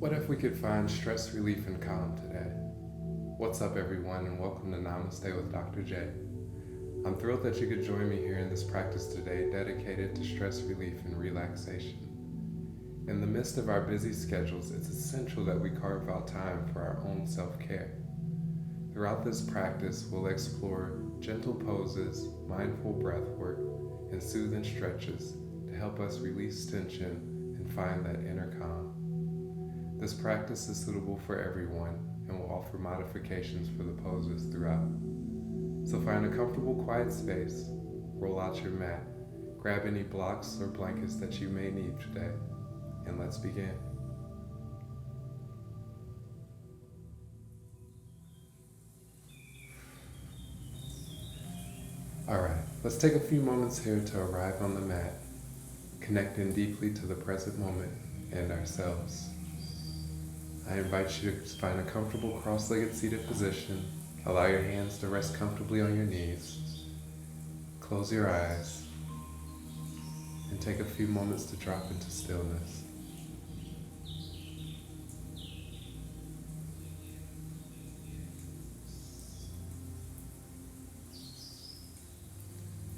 What if we could find stress relief and calm today? What's up, everyone, and welcome to Namaste with Dr. J. I'm thrilled that you could join me here in this practice today dedicated to stress relief and relaxation. In the midst of our busy schedules, it's essential that we carve out time for our own self-care. Throughout this practice, we'll explore gentle poses, mindful breath work, and soothing stretches to help us release tension and find that inner calm. This practice is suitable for everyone and will offer modifications for the poses throughout. So find a comfortable, quiet space, roll out your mat, grab any blocks or blankets that you may need today, and let's begin. Alright, let's take a few moments here to arrive on the mat, connecting deeply to the present moment and ourselves. I invite you to find a comfortable cross-legged seated position. Allow your hands to rest comfortably on your knees. Close your eyes and take a few moments to drop into stillness.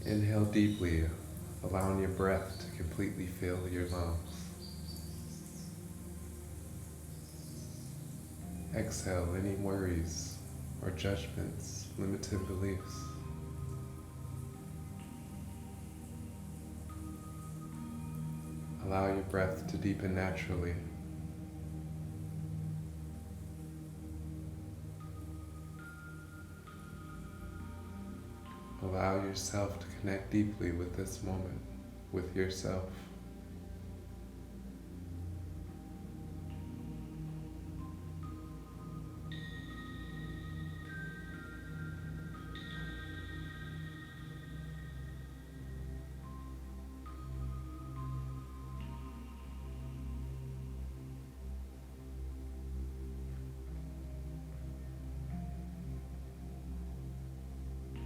Inhale deeply, allowing your breath to completely fill your lungs. Exhale any worries or judgments, limited beliefs. Allow your breath to deepen naturally. Allow yourself to connect deeply with this moment, with yourself.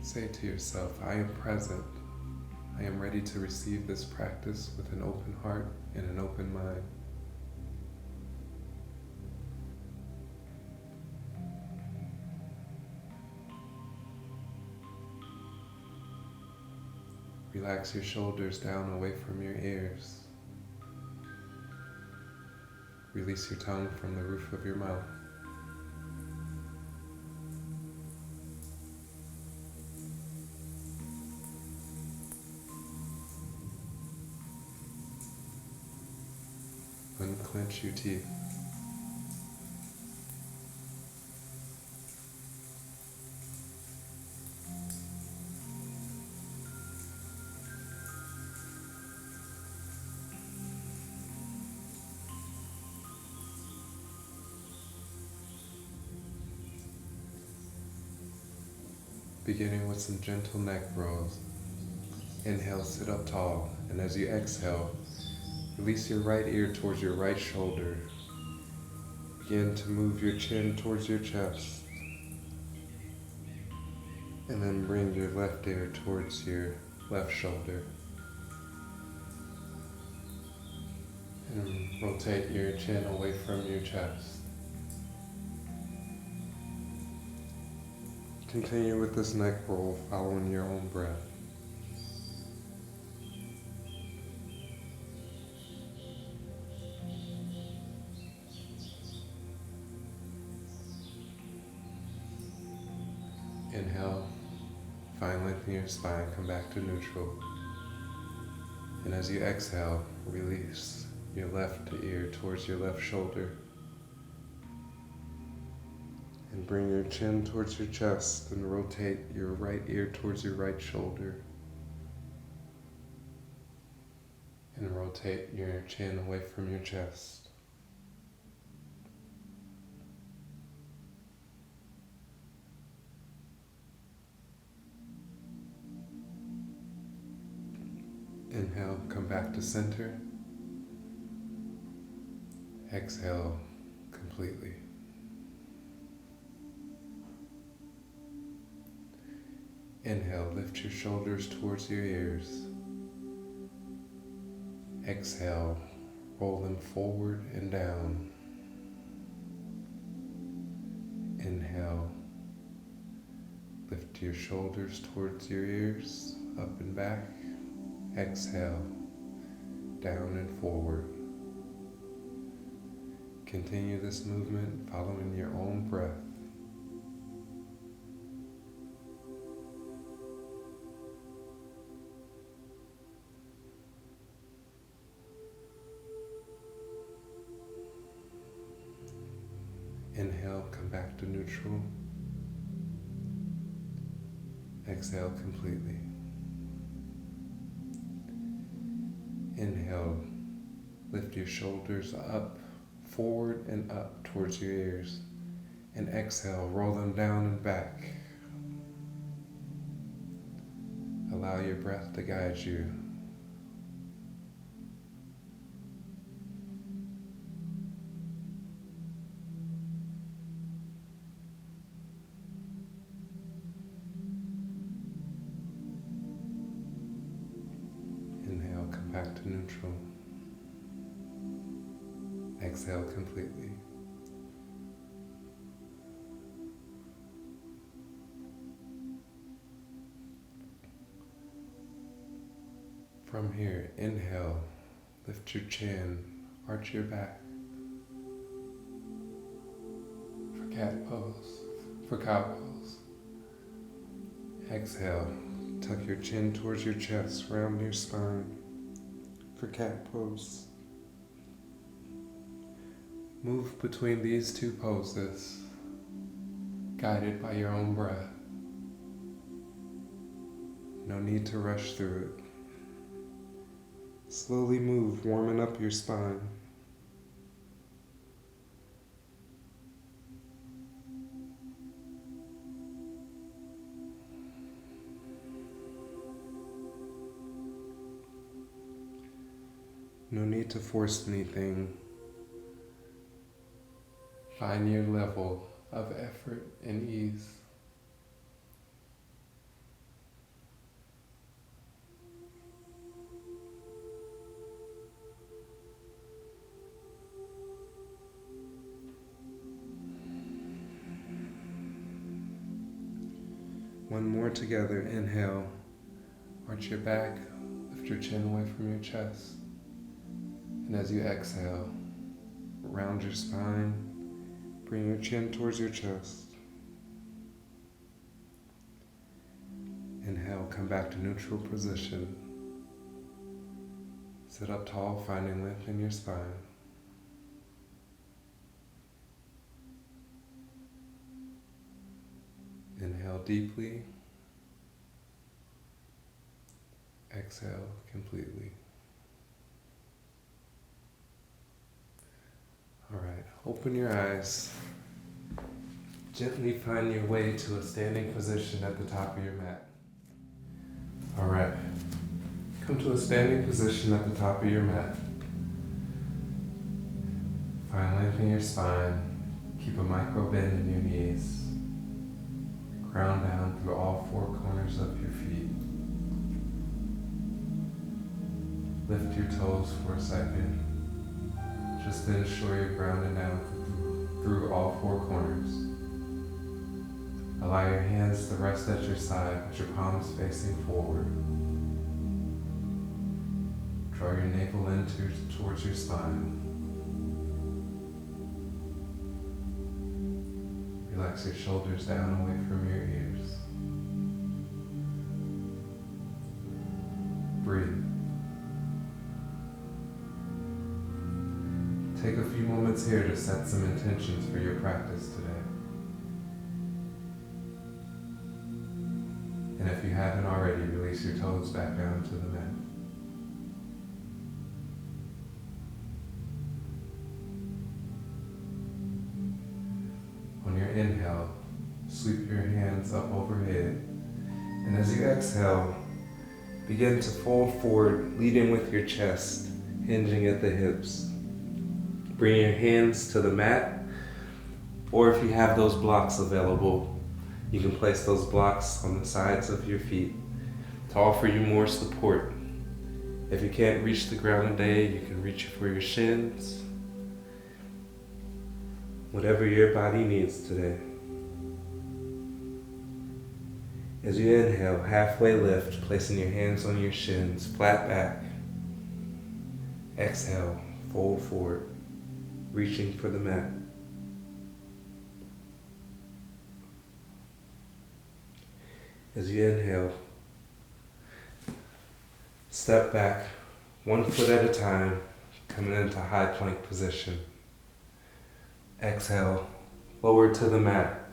Say to yourself, I am present. I am ready to receive this practice with an open heart and an open mind. Relax your shoulders down away from your ears. Release your tongue from the roof of your mouth. Unclench your teeth. Beginning with some gentle neck rolls. Inhale, sit up tall, and as you exhale, release your right ear towards your right shoulder. Begin to move your chin towards your chest. And then bring your left ear towards your left shoulder. And rotate your chin away from your chest. Continue with this neck roll, following your own breath. Inhale, find length in your spine, come back to neutral. And as you exhale, release your left ear towards your left shoulder. And bring your chin towards your chest and rotate your right ear towards your right shoulder. And rotate your chin away from your chest. Inhale, come back to center. Exhale completely. Inhale, lift your shoulders towards your ears. Exhale, roll them forward and down. Inhale, lift your shoulders towards your ears, up and back. Exhale, down and forward. Continue this movement following your own breath. Inhale, come back to neutral. Exhale completely. Inhale, lift your shoulders up, forward and up towards your ears. And exhale, roll them down and back. Allow your breath to guide you. Inhale, come back to neutral. Exhale completely. From here, inhale, lift your chin, arch your back. For cat pose, for cow pose. Exhale, tuck your chin towards your chest, round your spine. For cat pose. Move between these two poses, guided by your own breath. No need to rush through it. Slowly move, warming up your spine. No need to force anything. Find your level of effort and ease. One more together. Inhale, arch your back, lift your chin away from your chest. And as you exhale, round your spine, bring your chin towards your chest. Inhale, come back to neutral position. Sit up tall, finding length in your spine. Inhale deeply. Exhale completely. All right, open your eyes. Gently find your way to a standing position at the top of your mat. All right, come to a standing position at the top of your mat. Find length in your spine. Keep a micro bend in your knees. Ground down through all four corners of your feet. Lift your toes for a second. Just ensure you're grounded down through all four corners. Allow your hands to rest at your side with your palms facing forward. Draw your navel in towards your spine. Relax your shoulders down away from your ears. Breathe. Take a few moments here to set some intentions for your practice today. And if you haven't already, release your toes back down to the mat. On your inhale, sweep your hands up overhead. And as you exhale, begin to fold forward, leading with your chest, hinging at the hips. Bring your hands to the mat, or if you have those blocks available, you can place those blocks on the sides of your feet to offer you more support. If you can't reach the ground today, you can reach for your shins. Whatever your body needs today. As you inhale, halfway lift, placing your hands on your shins, flat back. Exhale, fold forward, reaching for the mat. As you inhale, step back, 1 foot at a time, coming into high plank position. Exhale, lower to the mat.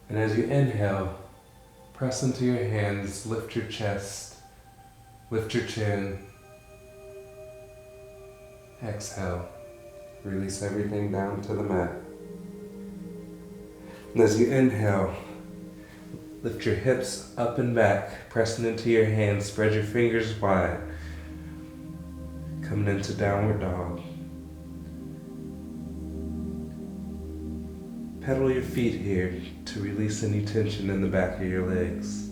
And as you inhale, press into your hands, lift your chest, lift your chin. Exhale, release everything down to the mat. And as you inhale, lift your hips up and back, pressing into your hands, spread your fingers wide. Coming into downward dog. Pedal your feet here to release any tension in the back of your legs.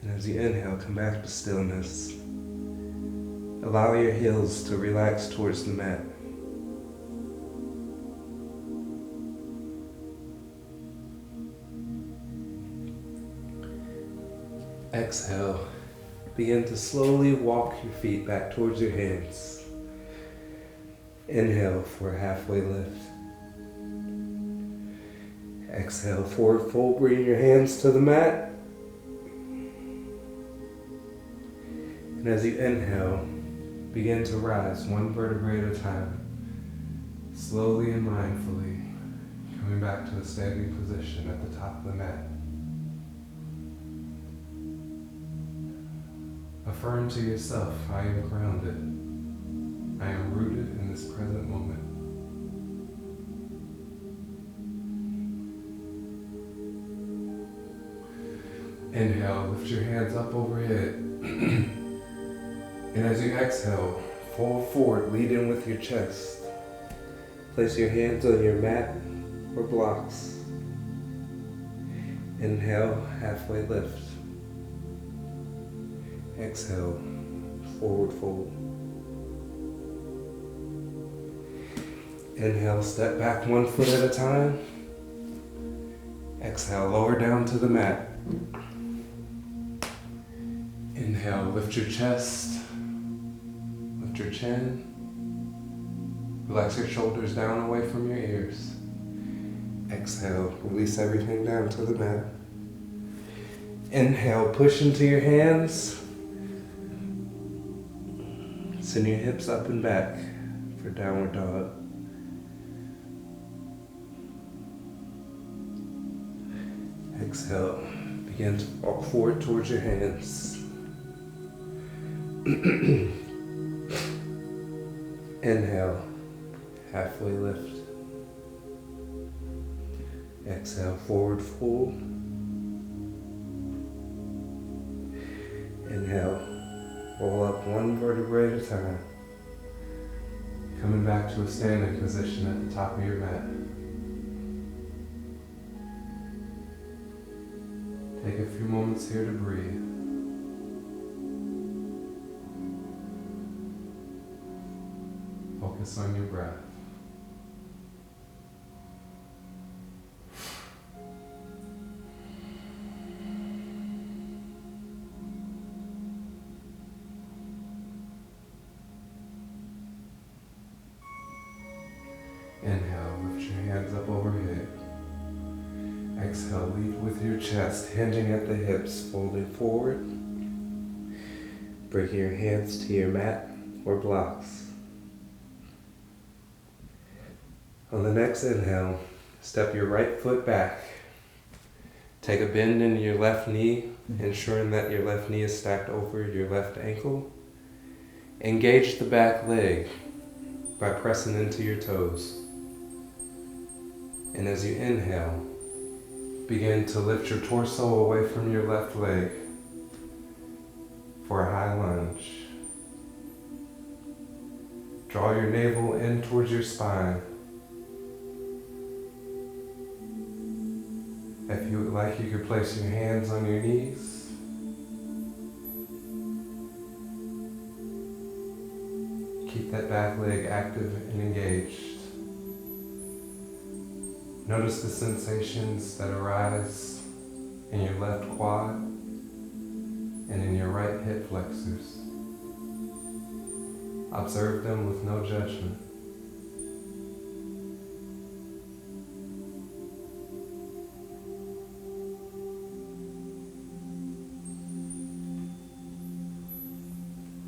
And as you inhale, come back to stillness. Allow your heels to relax towards the mat. Exhale. Begin to slowly walk your feet back towards your hands. Inhale for a halfway lift. Exhale, forward fold, bring your hands to the mat. And as you inhale, begin to rise 1 vertebrae at a time, slowly and mindfully, coming back to a standing position at the top of the mat. Affirm to yourself, I am grounded. I am rooted in this present moment. Inhale, lift your hands up overhead. And as you exhale, fold forward, lead in with your chest. Place your hands on your mat or blocks. Inhale, halfway lift. Exhale, forward fold. Inhale, step back 1 foot at a time. Exhale, lower down to the mat. Inhale, lift your chest, lift your chin. Relax your shoulders down away from your ears. Exhale, release everything down to the mat. Inhale, push into your hands. Send your hips up and back for downward dog. Exhale, begin to walk forward towards your hands. Inhale, halfway lift. Exhale, forward fold. Inhale, roll up 1 vertebrae at a time. Coming back to a standing position at the top of your mat. Take a few moments here to breathe. Focus on your breath. Inhale, lift your hands up overhead. Exhale, lead with your chest, hinging at the hips, folding forward. Bring your hands to your mat or blocks. On the next inhale, step your right foot back. Take a bend in your left knee, ensuring that your left knee is stacked over your left ankle. Engage the back leg by pressing into your toes. And as you inhale, begin to lift your torso away from your left leg for a high lunge. Draw your navel in towards your spine. If you would like, you could place your hands on your knees. keep that back leg active and engaged. Notice the sensations that arise in your left quad and in your right hip flexors. Observe them with no judgment.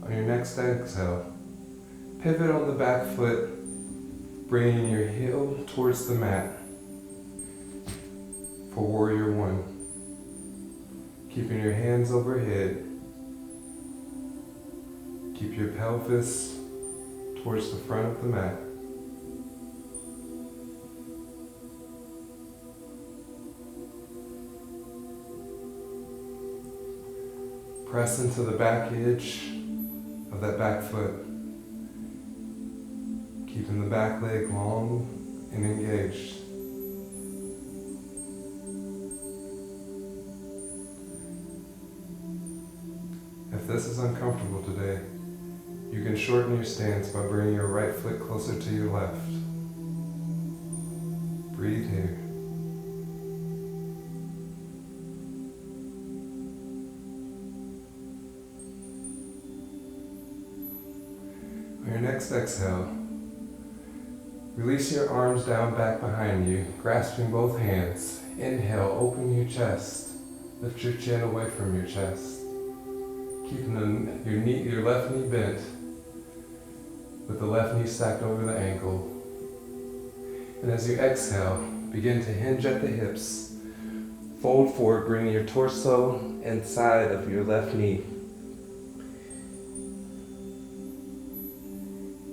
On your next exhale, pivot on the back foot, bringing your heel towards the mat for Warrior One. Keeping your hands overhead. Keep your pelvis towards the front of the mat. Press into the back edge of that back foot. Keeping the back leg long and engaged. If this is uncomfortable today, you can shorten your stance by bringing your right foot closer to your left. Breathe here. On your next exhale, release your arms down back behind you, grasping both hands. Inhale, open your chest. Lift your chin away from your chest. Keeping your left knee bent, with the left knee stacked over the ankle. And as you exhale, begin to hinge at the hips. Fold forward, bringing your torso and side of your left knee.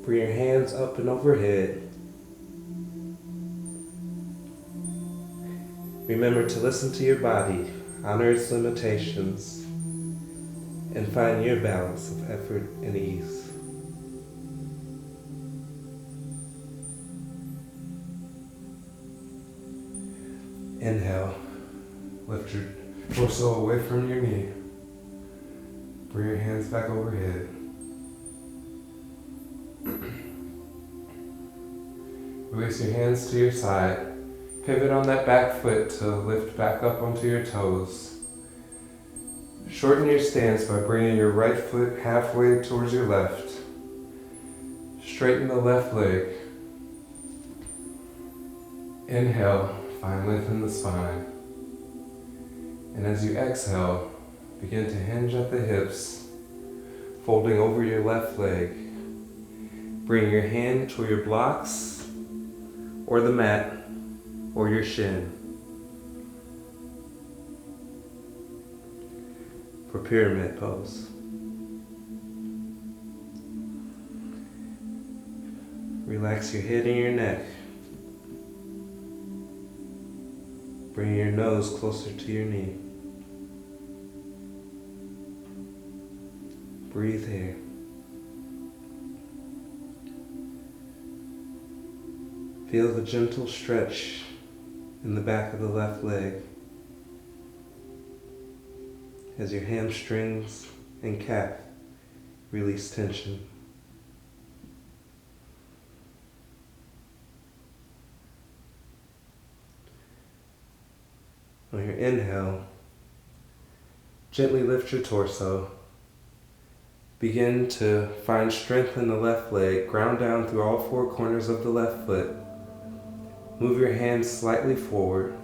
Bring your hands up and overhead. Remember to listen to your body, honor its limitations, and find your balance of effort and ease. Inhale, lift your torso away from your knee. Bring your hands back overhead. Release your hands to your side. Pivot on that back foot to lift back up onto your toes. Shorten your stance by bringing your right foot halfway towards your left. Straighten the left leg. Inhale, find length in the spine. And as you exhale, begin to hinge at the hips, folding over your left leg. Bring your hand to your blocks, or the mat, or your shin. For pyramid pose. Relax your head and your neck. Bring your nose closer to your knee. Breathe here. Feel the gentle stretch in the back of the left leg as your hamstrings and calf release tension. On your inhale, gently lift your torso. Begin to find strength in the left leg. Ground down through all four corners of the left foot. Move your hands slightly forward.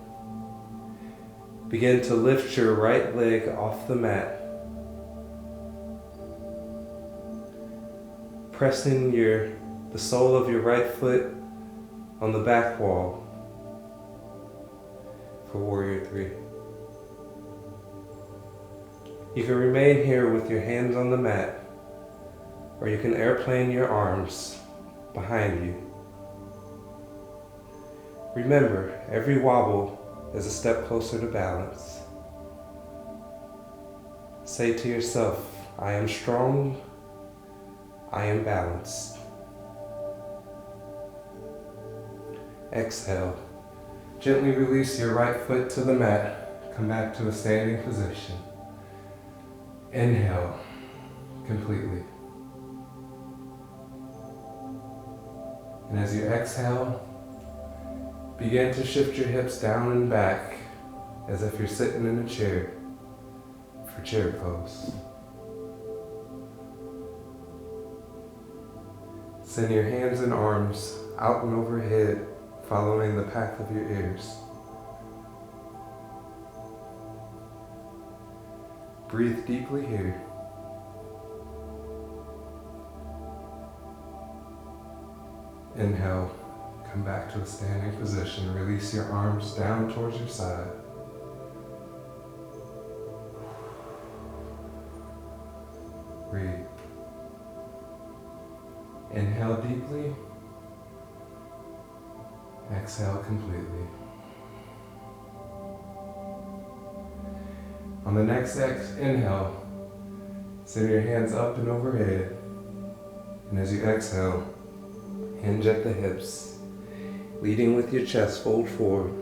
Begin to lift your right leg off the mat. Pressing the sole of your right foot on the back wall for Warrior 3. You can remain here with your hands on the mat, or you can airplane your arms behind you. Remember, every wobble is a step closer to balance. Say to yourself, I am strong, I am balanced. Exhale. Gently release your right foot to the mat. Come back to a standing position. Inhale completely. And as you exhale, begin to shift your hips down and back as if you're sitting in a chair for chair pose. Send your hands and arms out and overhead, following the path of your ears. Breathe deeply here. Inhale, come back to a standing position. Release your arms down towards your side. Breathe. Inhale deeply. Exhale completely. On the next inhale, send your hands up and overhead. And as you exhale, hinge at the hips, leading with your chest, fold forward.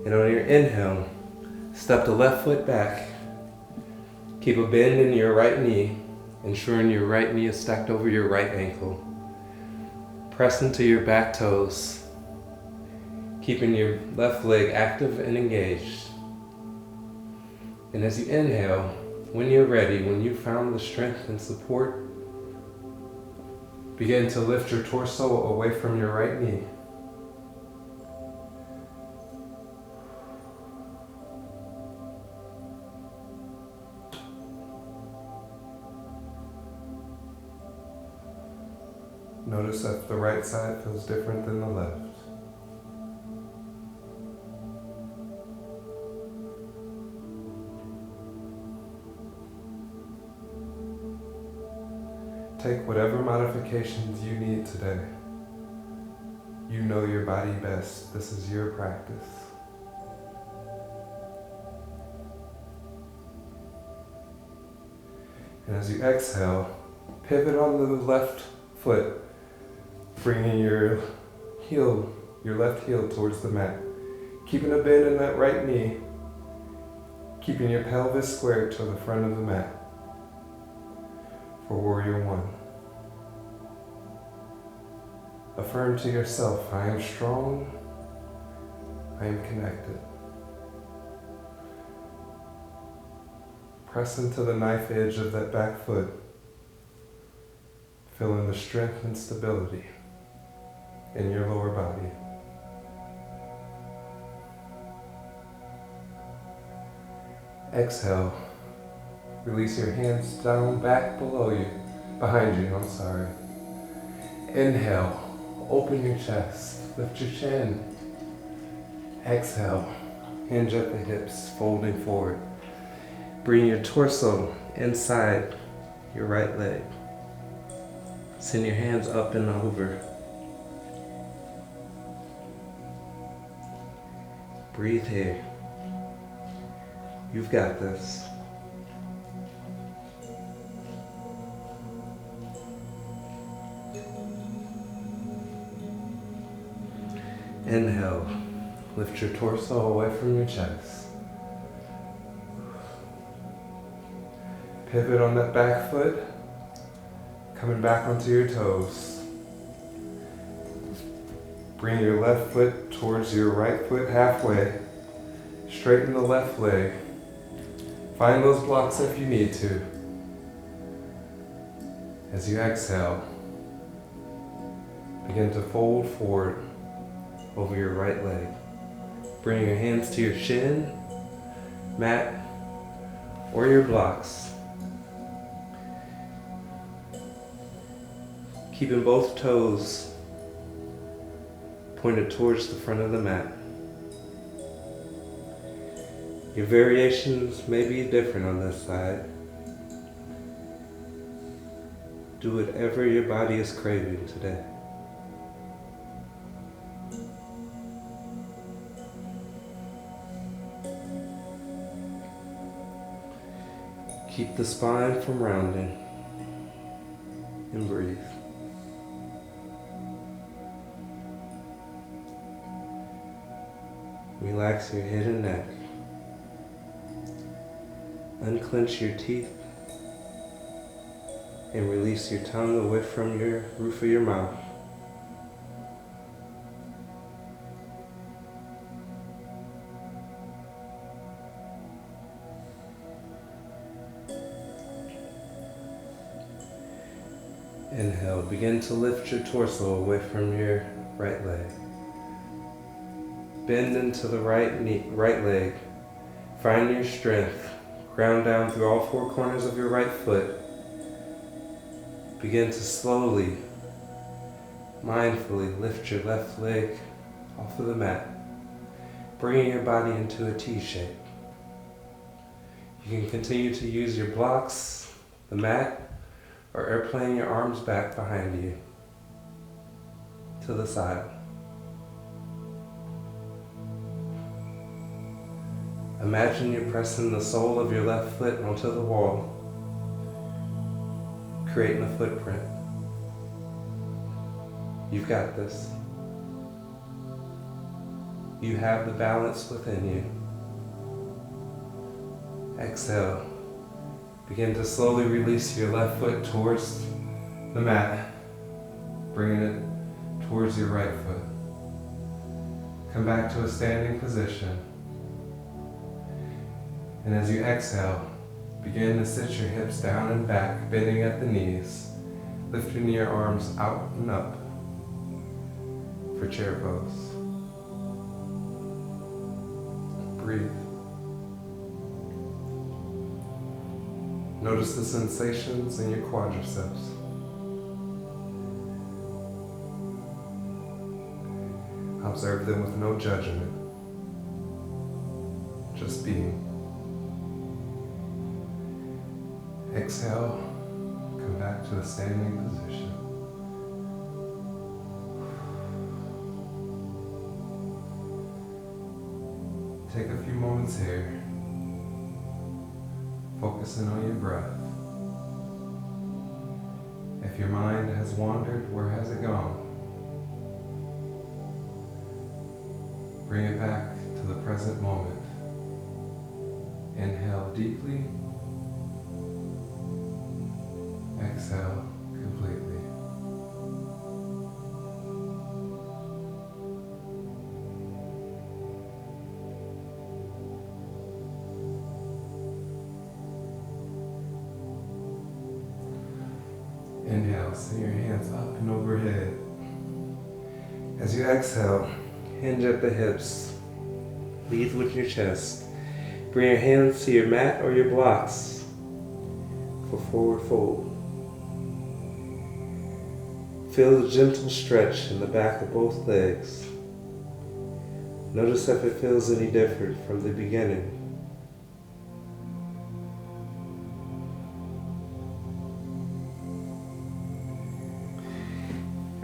And on your inhale, step the left foot back. Keep a bend in your right knee, ensuring your right knee is stacked over your right ankle. Press into your back toes, keeping your left leg active and engaged. And as you inhale, when you're ready, when you've found the strength and support, begin to lift your torso away from your right knee. Notice that the right side feels different than the left. Take whatever modifications you need today. You know your body best. This is your practice. And as you exhale, pivot on the left foot, bringing your left heel towards the mat. Keeping a bend in that right knee, keeping your pelvis squared to the front of the mat for Warrior One. Affirm to yourself, I am strong, I am connected. Press into the knife edge of that back foot, feeling the strength and stability in your lower body. Exhale. Release your hands down, back behind you. Inhale. Open your chest. Lift your chin. Exhale. Hinge at the hips, folding forward. Bring your torso inside your right leg. Send your hands up and over. Breathe here. You've got this. Inhale. Lift your torso away from your chest. Pivot on that back foot. Coming back onto your toes. Bring your left foot towards your right foot halfway. Straighten the left leg. Find those blocks if you need to. As you exhale, begin to fold forward over your right leg. Bring your hands to your shin, mat, or your blocks. Keeping both toes pointed towards the front of the mat. Your variations may be different on this side. Do whatever your body is craving today. Keep the spine from rounding and breathe. Relax your head and neck. Unclench your teeth. and release your tongue away from your roof of your mouth. Inhale, begin to lift your torso away from your right leg. Bend into the right leg. Find your strength. Ground down through all four corners of your right foot. Begin to slowly, mindfully lift your left leg off of the mat, bringing your body into a T shape. You can continue to use your blocks, the mat, or airplane your arms back behind you to the side. Imagine you're pressing the sole of your left foot onto the wall, creating a footprint. You've got this. You have the balance within you. Exhale. Begin to slowly release your left foot towards the mat, bringing it towards your right foot. Come back to a standing position. And as you exhale, begin to sit your hips down and back, bending at the knees, lifting your arms out and up for chair pose. Breathe. Notice the sensations in your quadriceps. Observe them with no judgment, just being. Exhale, come back to a standing position. Take a few moments here, focusing on your breath. If your mind has wandered, where has it gone? Bring it back to the present moment. Inhale deeply. Exhale completely. Inhale, send your hands up and overhead. As you exhale, hinge at the hips. Lead with your chest. Bring your hands to your mat or your blocks for forward fold. Feel the gentle stretch in the back of both legs. Notice if it feels any different from the beginning.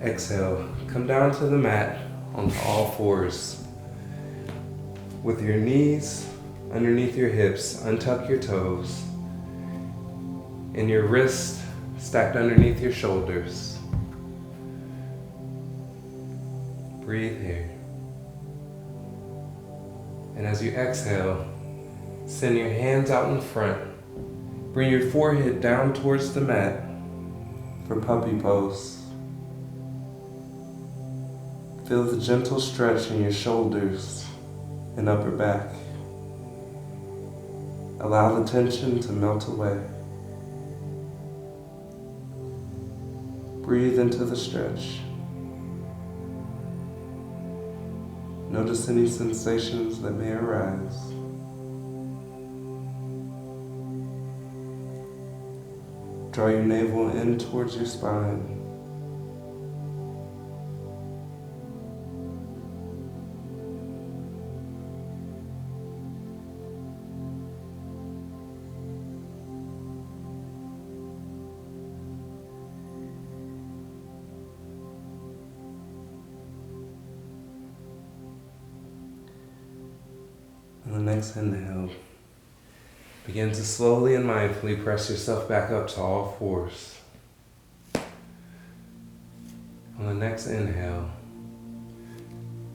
Exhale, come down to the mat onto all fours. With your knees underneath your hips, untuck your toes, and your wrists stacked underneath your shoulders. Breathe here. And as you exhale, send your hands out in front. Bring your forehead down towards the mat for puppy pose. Feel the gentle stretch in your shoulders and upper back. Allow the tension to melt away. Breathe into the stretch. Notice any sensations that may arise. Draw your navel in towards your spine. On the next inhale, begin to slowly and mindfully press yourself back up to all fours. On the next inhale,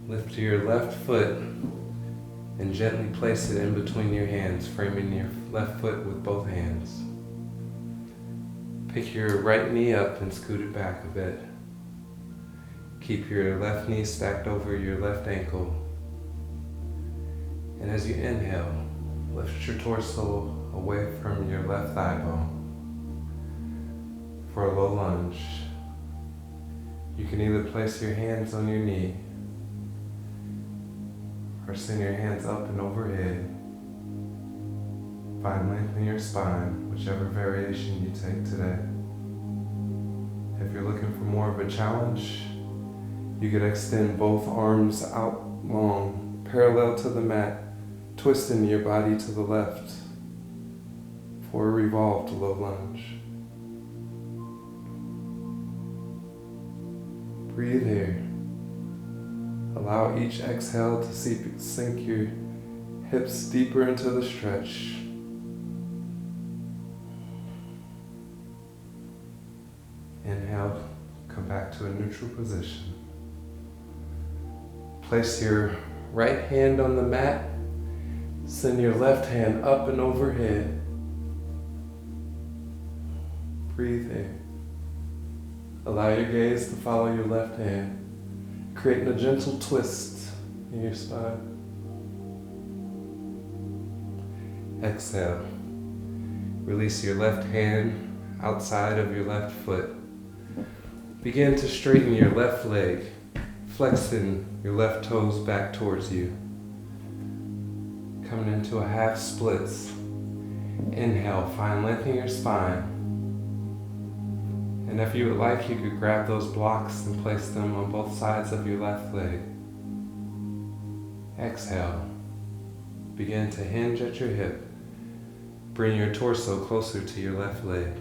lift your left foot and gently place it in between your hands, framing your left foot with both hands. Pick your right knee up and scoot it back a bit. Keep your left knee stacked over your left ankle. And as you inhale, lift your torso away from your left thigh bone for a low lunge. You can either place your hands on your knee or send your hands up and overhead. Find length in your spine, whichever variation you take today. If you're looking for more of a challenge, you could extend both arms out long, parallel to the mat, twisting your body to the left for a revolved low lunge. Breathe here. Allow each exhale to sink your hips deeper into the stretch. Inhale, come back to a neutral position. Place your right hand on the mat. Send your left hand up and overhead. Breathe in. Allow your gaze to follow your left hand, creating a gentle twist in your spine. Exhale. Release your left hand outside of your left foot. Begin to straighten your left leg, flexing your left toes back towards you. Coming into a half splits. Inhale, find length in your spine. And if you would like, you could grab those blocks and place them on both sides of your left leg. Exhale. Begin to hinge at your hip. Bring your torso closer to your left leg.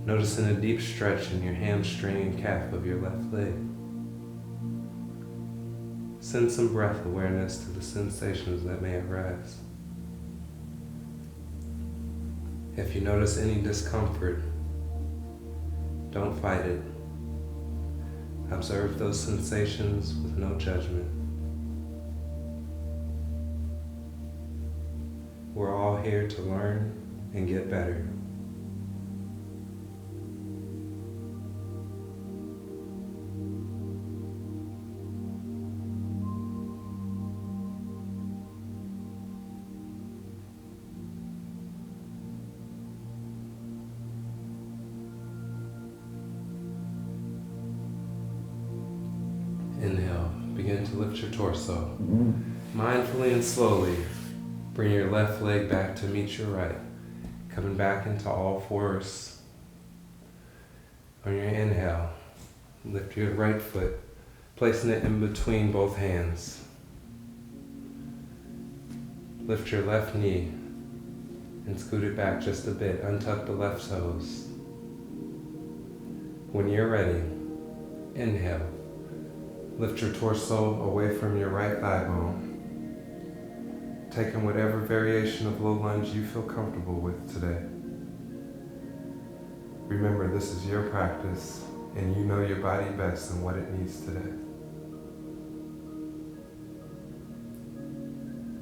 Noticing a deep stretch in your hamstring and calf of your left leg. Send some breath awareness to the sensations that may arise. If you notice any discomfort, don't fight it. Observe those sensations with no judgment. We're all here to learn and get better. Inhale, begin to lift your torso. Mindfully and slowly, bring your left leg back to meet your right. Coming back into all fours. On your inhale, lift your right foot, placing it in between both hands. Lift your left knee and scoot it back just a bit. Untuck the left toes. When you're ready, inhale. Lift your torso away from your right thigh bone. Taking whatever variation of low lunge you feel comfortable with today. Remember, this is your practice, and you know your body best and what it needs today.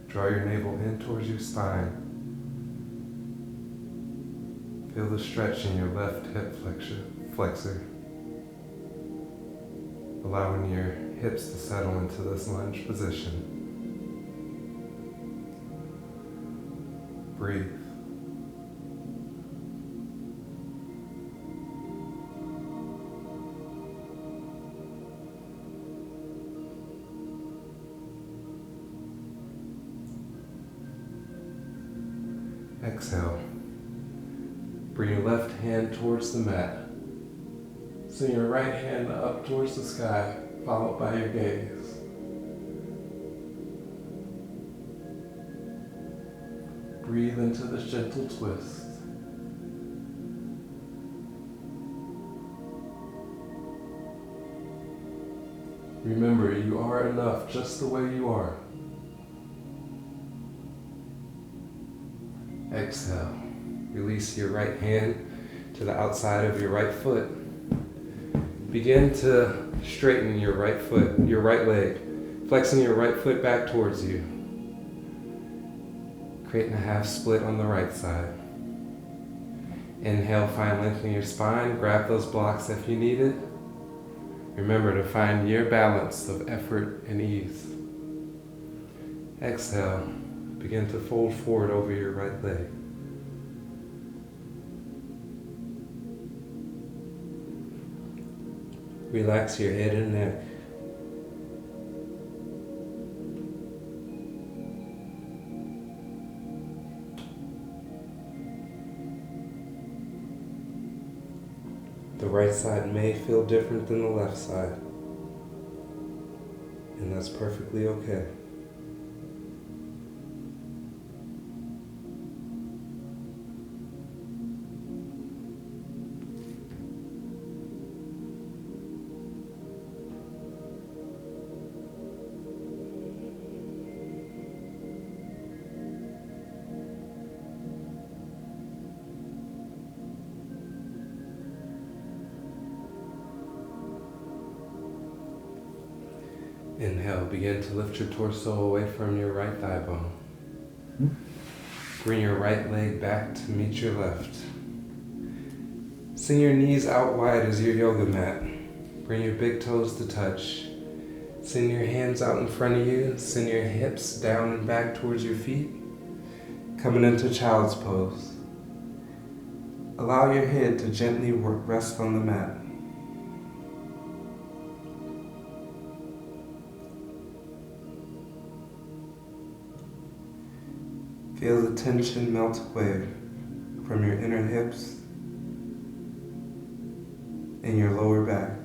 Draw your navel in towards your spine. Feel the stretch in your left hip flexor. Allowing your hips to settle into this lunge position. Breathe. Exhale. Bring your left hand towards the mat. Send your right hand up towards the sky, followed by your gaze. Breathe into this gentle twist. Remember, you are enough just the way you are. Exhale. Release your right hand to the outside of your right foot. Begin to straighten your right foot, your right leg, flexing your right foot back towards you. Creating a half split on the right side. Inhale, find length in your spine. Grab those blocks if you need it. Remember to find your balance of effort and ease. Exhale, begin to fold forward over your right leg. Relax your head and neck. The right side may feel different than the left side, and that's perfectly okay. Inhale, begin to lift your torso away from your right thigh bone. Bring your right leg back to meet your left. Send your knees out wide as your yoga mat. Bring your big toes to touch. Send your hands out in front of you. Send your hips down and back towards your feet. Coming into child's pose. Allow your head to gently rest on the mat. Feel the tension melt away from your inner hips and your lower back.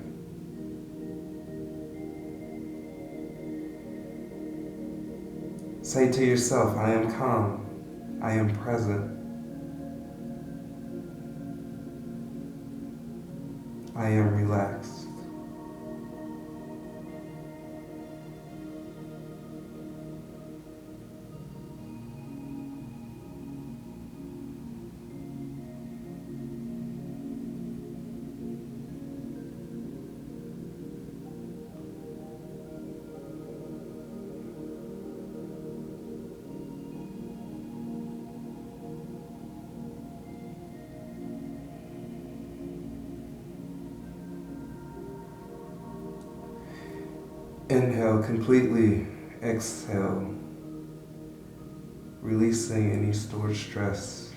Say to yourself, I am calm, I am present, I am relaxed. Inhale completely, exhale, releasing any stored stress.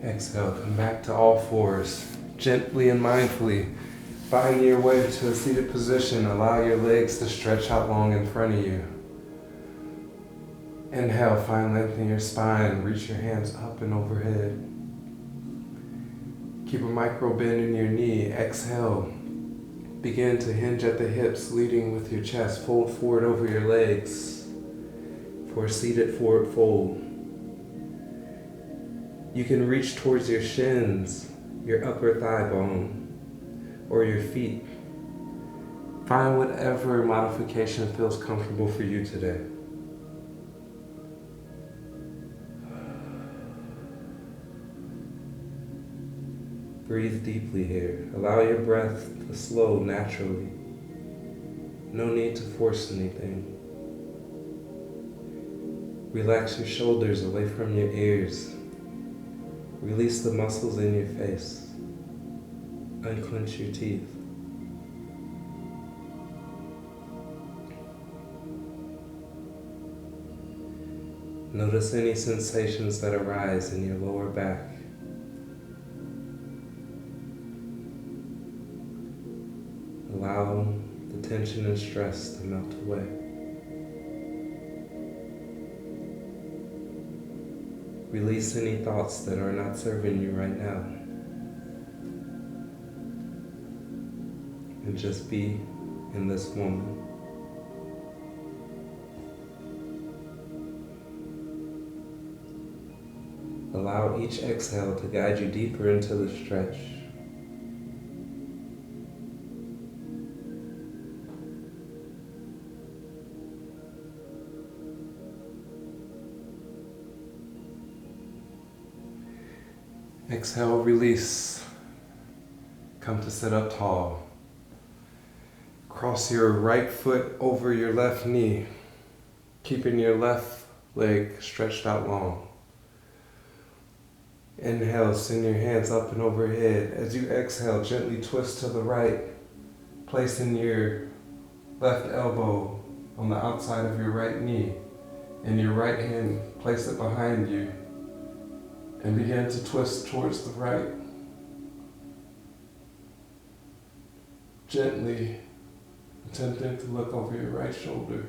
Exhale, come back to all fours, gently and mindfully. Find your way to a seated position. Allow your legs to stretch out long in front of you. Inhale, find length in your spine. Reach your hands up and overhead. Keep a micro bend in your knee. Exhale. Begin to hinge at the hips, leading with your chest. Fold forward over your legs for a seated forward fold. You can reach towards your shins, your upper thigh bone, or your feet. Find whatever modification feels comfortable for you today. Breathe deeply here. Allow your breath to slow naturally. No need to force anything. Relax your shoulders away from your ears. Release the muscles in your face. Unclench your teeth. Notice any sensations that arise in your lower back. Allow the tension and stress to melt away. Release any thoughts that are not serving you right now. And just be in this moment. Allow each exhale to guide you deeper into the stretch. Exhale, release. Come to sit up tall. Cross your right foot over your left knee, keeping your left leg stretched out long. Inhale, send your hands up and overhead. As you exhale, gently twist to the right, placing your left elbow on the outside of your right knee, and your right hand, place it behind you, and begin to twist towards the right. Gently attempting to look over your right shoulder,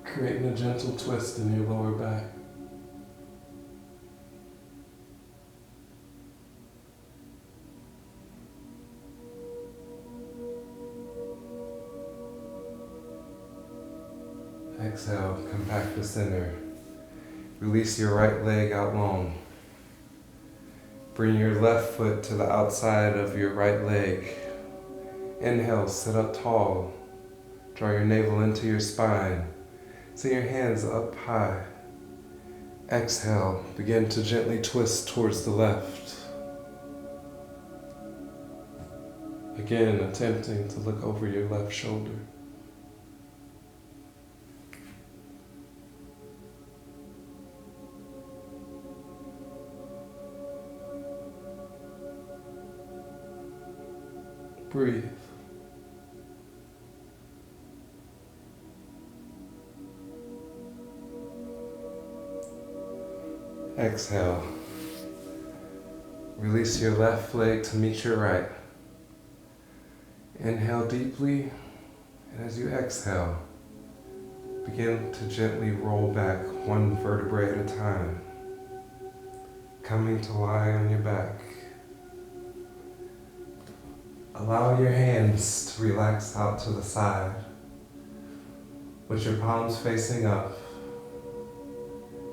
creating a gentle twist in your lower back. Exhale, come back to center. Release your right leg out long. Bring your left foot to the outside of your right leg. Inhale, sit up tall. Draw your navel into your spine. Send your hands up high. Exhale, begin to gently twist towards the left. Again, attempting to look over your left shoulder. Breathe. Exhale. Release your left leg to meet your right. Inhale deeply, and as you exhale, begin to gently roll back one vertebrae at a time, coming to lie on your back. Allow your hands to relax out to the side, with your palms facing up.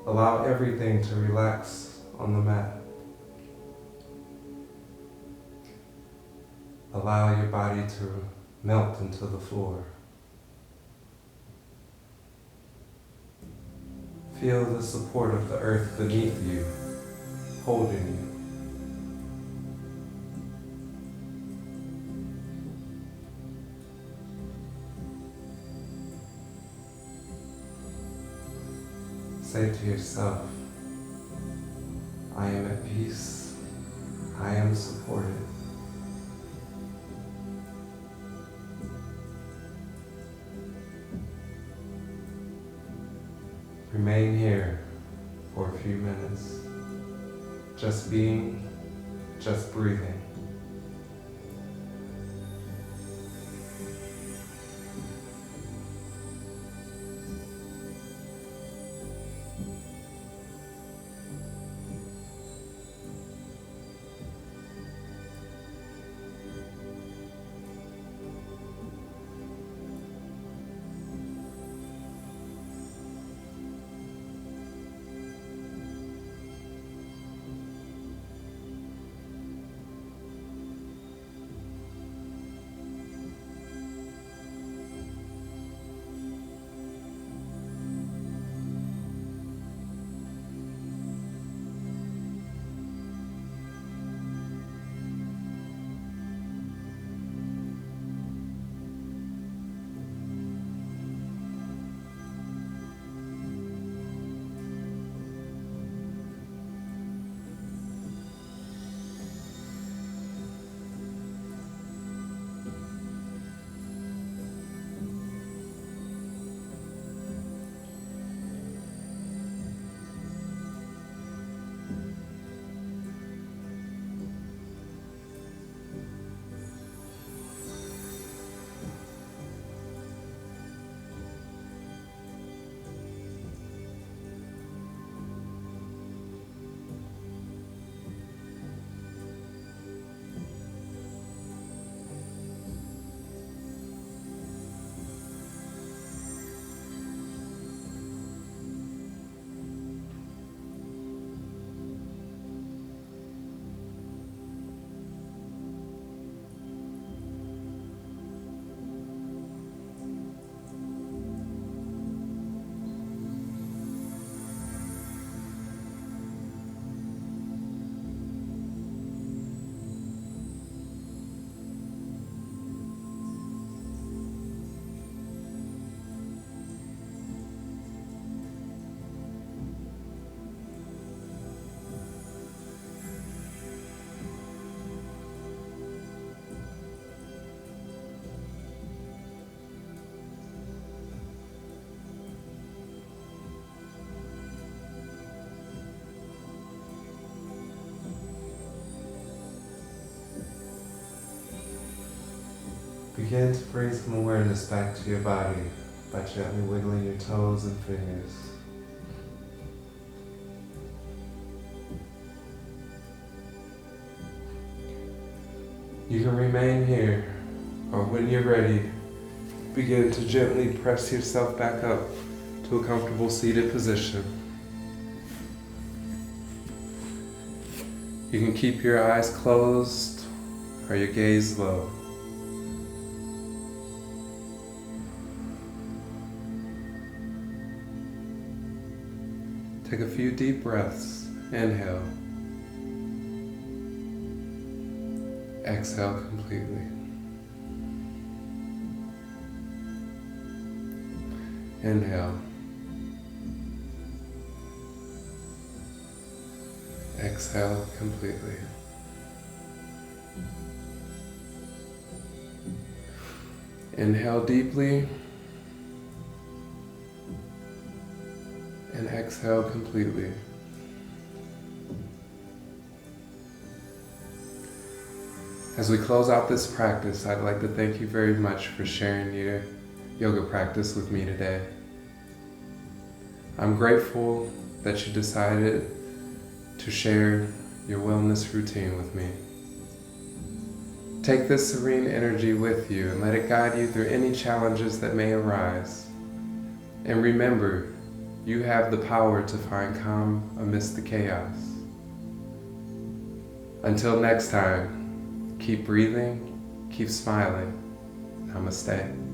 Allow everything to relax on the mat. Allow your body to melt into the floor. Feel the support of the earth beneath you, holding you. Say to yourself, I am at peace, I am supported. Remain here for a few minutes, just being, just breathing. Begin to bring some awareness back to your body by gently wiggling your toes and fingers. You can remain here, or when you're ready, begin to gently press yourself back up to a comfortable seated position. You can keep your eyes closed or your gaze low. Take a few deep breaths. Inhale. Exhale completely. Inhale. Exhale completely. Inhale deeply. And exhale completely. As we close out this practice, I'd like to thank you very much for sharing your yoga practice with me today. I'm grateful that you decided to share your wellness routine with me. Take this serene energy with you and let it guide you through any challenges that may arise. And remember, you have the power to find calm amidst the chaos. Until next time, keep breathing, keep smiling. Namaste.